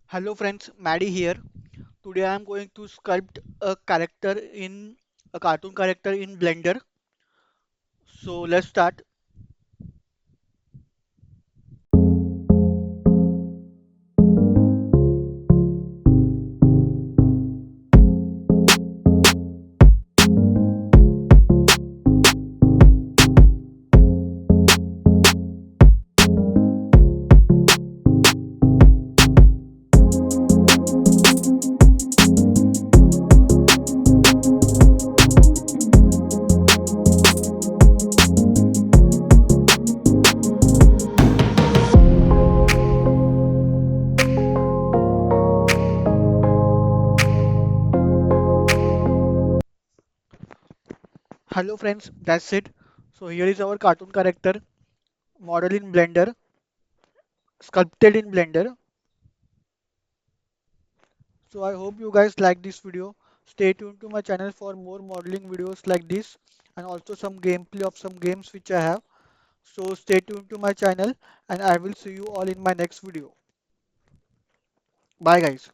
Hello friends, Maddie here. Today I am going to sculpt a character in a cartoon character in Blender. So let's start. Hello friends, that's it. So here is our cartoon character model in Blender, sculpted in Blender. So I hope you guys like this video. Stay tuned to my channel for more modeling videos like this and also some gameplay of some games which I have. So stay tuned to my channel and I will see you all in my next video. Bye guys.